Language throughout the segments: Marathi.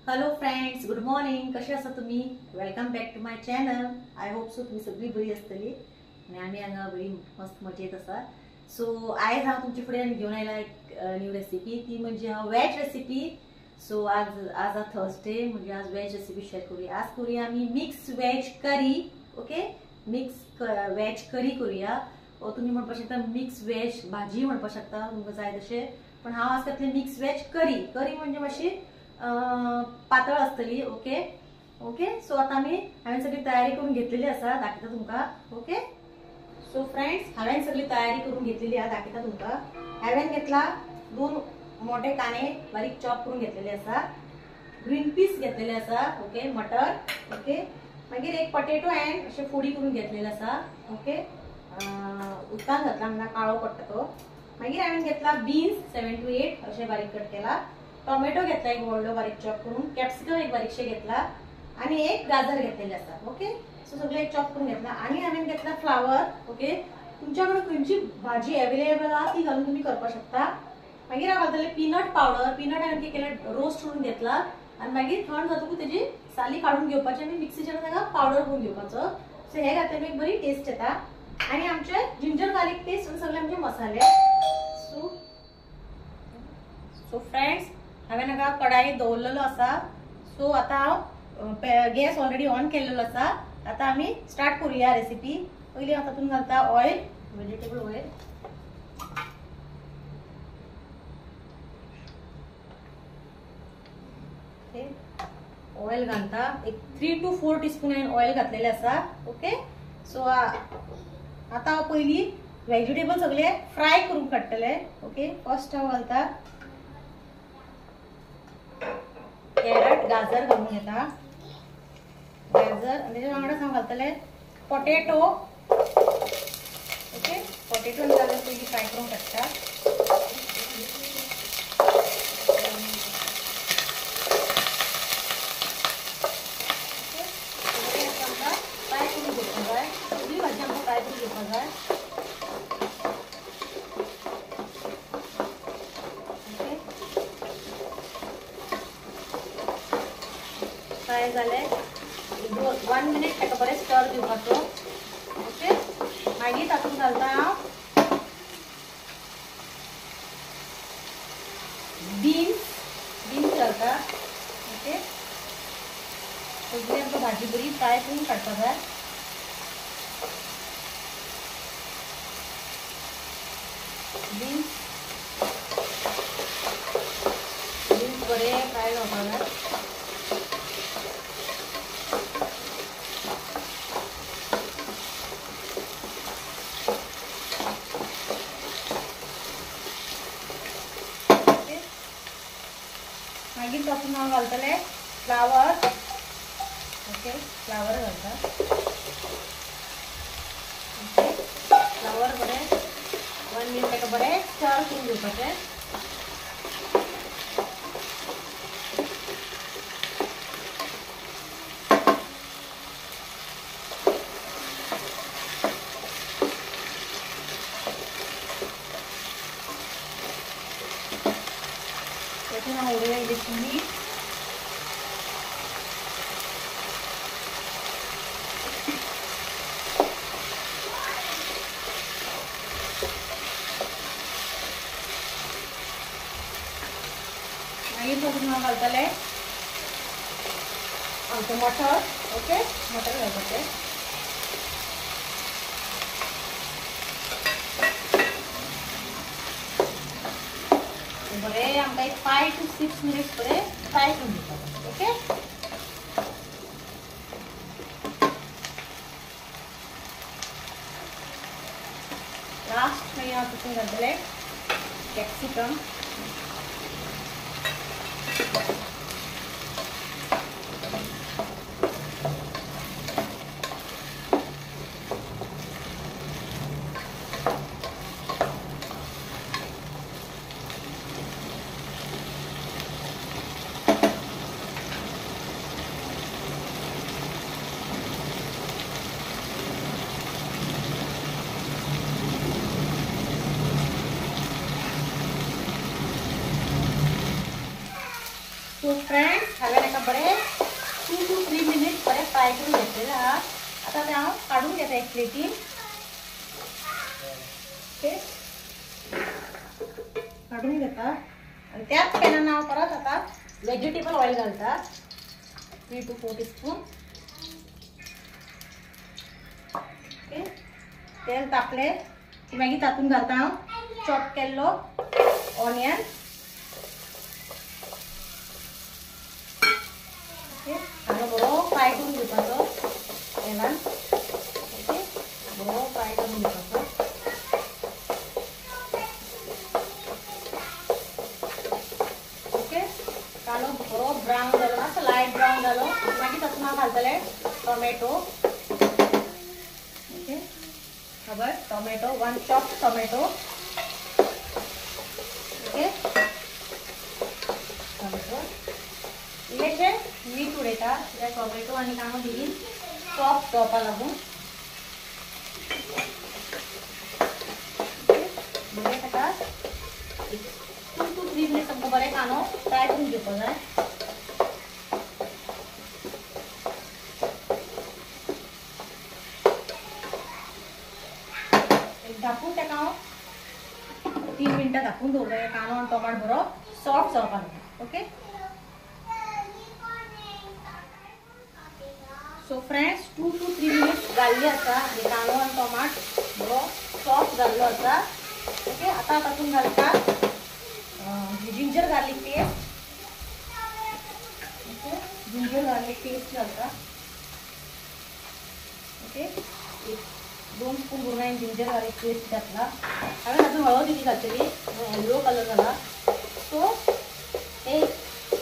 Hello friends, good morning. कसे आसा तुम्ही? Welcome back to my channel. I hope so तुम्ही सगळी बरी असतली आणि आम्ही हांगा बरी मस्त मजेत आसा. सो आयज हांव तुमचे फुडें घेवन आयला एक न्यू रेसिपी, ती म्हणजे वेज रेसिपी. सो आज हा थर्सडे, म्हणजे आज वेज रेसिपी शेअर करूया. आज करूया आम्ही mix veg curry. Okay, mix veg curry करूया. तुम्ही म्हणपाक शकता मिक्स वेज भाजी म्हणपाक शकता, तुमकां जाय तशें. पण हांव आज करतलें मिक्स वेज करी. करी म्हणजे मातशी पातळ असतली. Okay okay. सो आता हांवें सगळी तयारी करून घेतलेली आसा, दाखयता तुमकां. ओके. सो फ्रेंड्स, हांवें सगळी तयारी करून घेतलेली आसा, दाखयता तुमकां. हांवें घेतला 2 मोठे कांदे बारीक चॉप करून घेतलेले आसा. ग्रीन पीस घेतलेले आसा. ओके, मटर. ओके, मागीर एक पोटॅटो एंड अशे फोडी करून घेतलेले आसा. ओके, उदकान घातला म्हणजे काळो पडटा तो. मागीर हांवें घेतला बीन्स 7 to 8 अशे बारीक कट केला. टोमॅटो घेतला एक व्हडलो बारीक चॉप करून. कॅप्सिकम एक बारीकशे घेतला आणि एक गाजर घेतलेले आसा. ओके, सो सगळे एक चॉप करून घेतला. आणि हांवें घेतला फ्लावर. ओके, तुमच्याकडे खंयची भाजी अवेलेबल आहा ती घालून तुम्ही करपाक शकता. मागीर हांव घालतले पीनट पावडर. पीनट हांवें कितें केलें, रोस्ट करून घेतला आणि मागीर थंड जातकूच तेजी साली काढून घेवपाची आनी मिक्सीचेर ताका पावडर करून घेवपाचो. सो हे घातल्यार एक बरी टेस्ट येता. आणि आमचे जिंजर गार्लिक पेस्ट आणि सगळे आमचे मसाले. सो फ्रेंड्स, हांवें हांगा कढाई दवरलेलो आसा. सो आता हांव गॅस ऑलरेडी ऑन केलेलो आसा. आता आमी स्टार्ट करूया रेसिपी. पयली हांव तातूंत घालता ऑयल, वेजिटेबल ऑयल. ऑयल घालता एक 3 to 4 टीस्पून हांवें ऑयल घातलेले आसा. ओके, सो आता हांव पयली वेजिटेबल सगळे फ्राय करून काडटले. ओके, फर्स्ट हांव घालता कॅरट, गाजर घालून घेता. गाजर आणि तेच्या वांगडाच हांव घालतले पोटॅटो. ओके, पोटॅटो आणि गाजर पयली फ्राय करून काडटा. फ्राय करून घेवपाक जाय. सगळी भाजी आमकां फ्राय करून घेवपाक जाय. फ्राय जाले 1 मिनिट ताका बरें स्टर दिवपाचो. ओके, मागीर तातूंत घालता हांव बीन्स घालता. ओके, सगळी आमकां भाजी बरी फ्राय करून काडपाक जाय. बीन्स बरे फ्राय जावपाक जाय. मागीर तातूंत हांव घालतले फ्लावर. ओके, फ्लावर घालता. ओके, फ्लावर बरें 1 मिनिट ताका बरें स्टर करून घेवपाचें. त्यातून हांव उडयलें इल्लें मीठ. मागीर तातूंत हांव घालतलें आमचें मटर. ओके, मटर घालपाचें. बरें आमकां एक 5 to 6 मिनिट्स बरें फ्राय करून घेवपाचें. ओके, लास्ट मागीर हांव तातूंत घालतलें कॅप्सिकम. सो फ्रेंड्स हांवें एका बरें 2 to 3 मिनिट्स बरें फ्राय करून घेतलेलें आहा. आता ते हांव काडून घेता एक प्लेटीन. ओके, काढून घेता आणि त्याच पॅनान हांव परत आता व्हेजिटेबल ऑइल घालता 3 to 4 टीस्पून. ओके, तेल तापले की मागीर तातूंत घालता हांव चॉप केल्लो ऑनियन. ओके, हांगा बरो फ्राय करून घेवपाचो तेलान. ओके, बरो फ्राय करून घेवपाचो. कालो बरो ब्राउन जालो, मातसो लायट ब्राउन जालो मागीर तातूंत हांव घालतलें टोमॅटो. ओके, खबर tomato 1 chopped tomato. Okay, tomato इल्लेशें मीठ उडयता कित्याक टोमॅटो आनी कांदो बेगीन सॉफ्ट जावपा लागून. बरें ताका 2 to 3 मिनिट्स आमकां बरें कांदो फ्राय करून घेवपाक जाय. एक धापून ताका हांव 3 मिनटां धापून दवरता कांदो आनी टोमाट बरो सॉफ्ट जावपा लागून. Okay, so friends 2 to 3 minutes जाल्ली आसा आनी कांदो आनी टोमाट बरो सॉफ्ट जाल्लो आसा. ओके, आतां तातूंत घालता ginger garlic paste. Okay, ginger garlic paste घालता. ओके, 2 स्पून भरून हांवें जिंजर गार्लिक पेस्ट घातला. हांवें तातूंत हळद इल्ली घातलेली, येलो कलर जाला. सो एक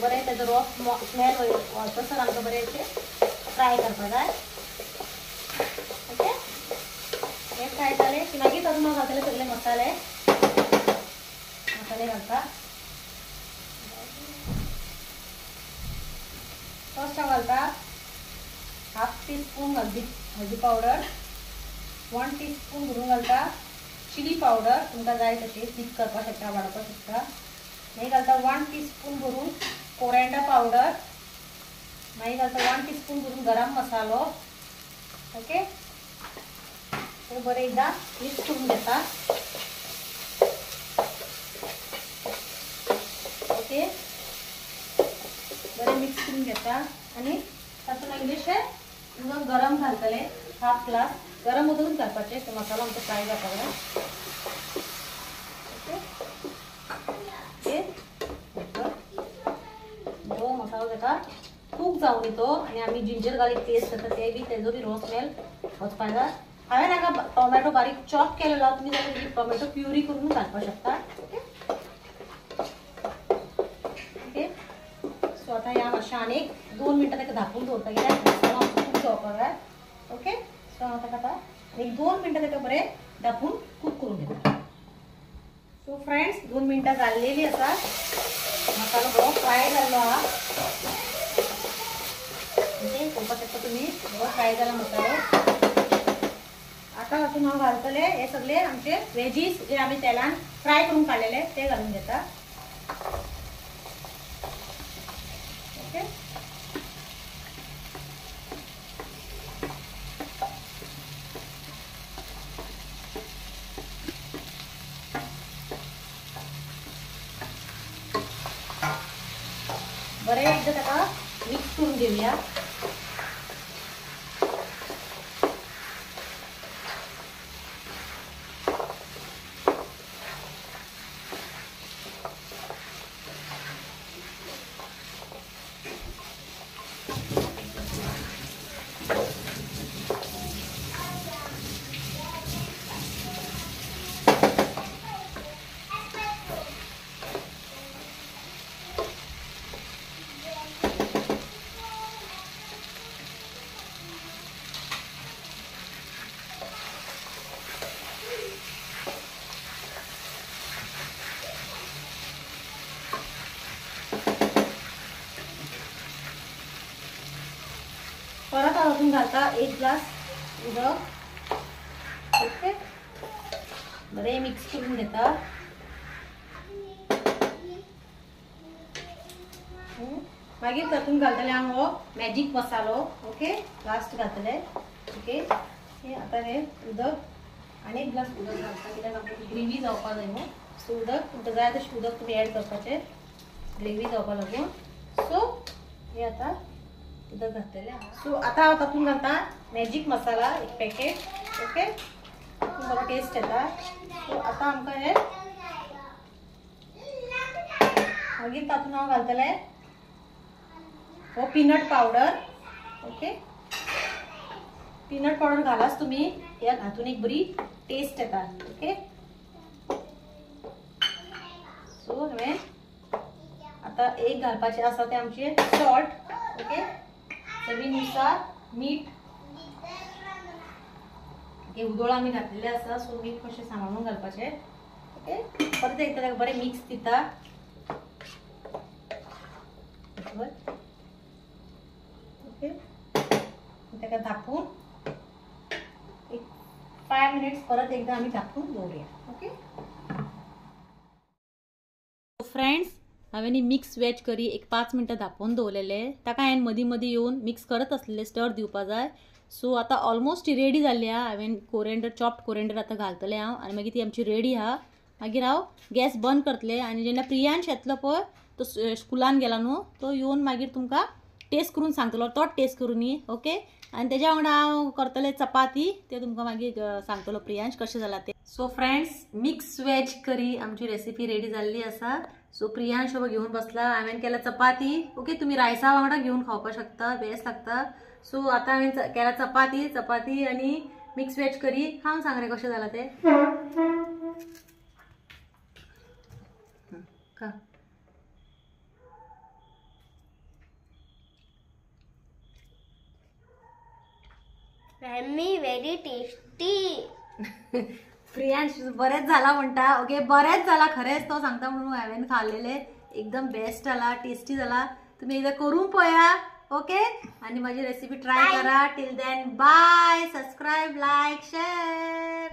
बरें तेजो रस स्मेल वयतसर आमकां बरें फ्राय करपाक जाय. ओके, हे फ्राय जालें की मागीर तातूंत हांव घालतलें सगळे मसाले घालता. फर्स्ट हांव घालता 1/2 टीस्पून हळदी पावडर. 1 टीस्पून भरून घालता चिली पावडर. तुमकां जाय तशी तीख करपाक शकता, वाडोवपाक शकता. मागीर घालता 1 टीस्पून भरून कोरिएंडर पावडर. मागीर घालता 1 टीस्पून भरून गरम मसालो. ओके, बरें एकदां मिक्स करून घेता. ओके, बरें मिक्स करून घेता आनी तातूंत इल्लेशें गरम घालतले 1/2 ग्लास. गरम उदकूच घालपाचें तो मसालो आमचो फ्राय जावपाक जाय. ओके, बरो मसालो जाता खूब जावन येतो आनी आमी जिंजर गार्लिक पेस्ट करता ते बी तेजो बी रस स्मेल वचपाक जाय. हांवें हांगा टोमॅटो बारीक चॉप केलेलो, तुमी जाल्यार टोमॅटो प्युरी करून घालपाक शकता. ओके, सो आतां ह्या मातशें आनी 2 मिनटां ताका धापून दवरता कित्याक मसालो आमचो खूब जावपाक जाय. ओके, सो हांव ताका आतां एक 2 मिनटां ताका बरें धापून कूक करून घेता. सो फ्रेंड्स 2 मिनटां जाल्लेली आसा. मसालो बरो फ्राय जाल्लो आहा. ओके, पळोवपाक शकता तुमी बरो फ्राय जाला मसालो. आता तातूंत हांव घालतले हे सगळे आमचे वेजीस जे आमी तेलान फ्राय करून काडलेले ते घालून घेता. ओके, बरें एकदां ताका मिक्स करून घेवया. परत अजून घालता 1 ग्लास उदक. ओके, बरें मिक्स करून घेता. मागीर तातून घालतले हांव हो मॅजीक मसालो. ओके, लास्ट घालतले. ओके, हे आता हे उदक आनी एक ग्लास उदक घालता कित्याक आमकां ग्रेवी जावपा जाय न्हू. सो उदक तुमकां जाय तशें उदक तुमी एड करपाचें ग्रेवी जावपा लागून. सो हे आता उदक घातलेलें. सो आता हांव तातून घालता मॅजीक मसाला एक पॅकेट. ओके, तातून बरो टेस्ट येता. सो आता आमकां हे मागीर तातून हांव घालतले हो peanut powder. Okay, peanut powder घालाच तुम्ही, या हातून एक बरी टेस्ट येता. ओके, सो हांवें आता एक घालपाचें आसा तें आमचें सॉल्ट. ओके, चवीनुसार मीठ. हे उदोळ आमी घातलेले आसा, सो मीठ कशें सांबाळून घालपाचें. ओके, परत एकदा ताका बरें मिक्स दिता. ओके, ताका धापून एक 5 मिनिट्स परत एकदा आमी धापून दवरुया. ओके फ्रेंड्स, हांवें न्ही मिक्स वेज करी एक 5 मिनटां धापून दवरलेले. ताका हांवें मदीं मदीं येवन मिक्स करत आसलेले, स्टर दिवपा जाय. सो आतां ऑलमोस्ट ती रेडी जाल्ली आहा. हांवें कोरिएंडर, चॉप्ड कोरिएंडर आतां घालतलें हांव आनी मागीर ती आमची रेडी आहा. मागीर हांव गॅस बंद करतलें आनी जेन्ना प्रियांश येतलो पळय, तो स्कुलान गेला न्हू, तो येवन मागीर तुमकां टेस्ट करून सांगतलो. तोच टेस्ट करून न्ही. ओके, आनी तेज्या वांगडा हांव करतलें चपाती. ते तुमकां मागीर सांगतलो प्रियांश कशें जालां तें. So friends, mix veg curry आमची रेसिपी रेडी जाल्ली आसा. सो प्रियांश हो घेवन बसला. हांवें केला चपाती. ओके, तुमी रायसा वांगडा घेवन खावपाक शकता, बेस्ट लागता. सो आतां हांवें केला चपाती आनी मिक्स वेज करी. खावन सांग रे कशें जालां तें. खा. Very tasty. प्रियांश बरेंच जाला म्हणटा. ओके, बरेंच जाला खरेंच तो सांगता म्हणून हांवें खाल्लेले. एकदम बेस्ट जाला, टेस्टी जाला. तुम्ही एकदा करून पळया. ओके, आणि माझी रेसिपी ट्राय करा. Till then bye. Subscribe, like, share.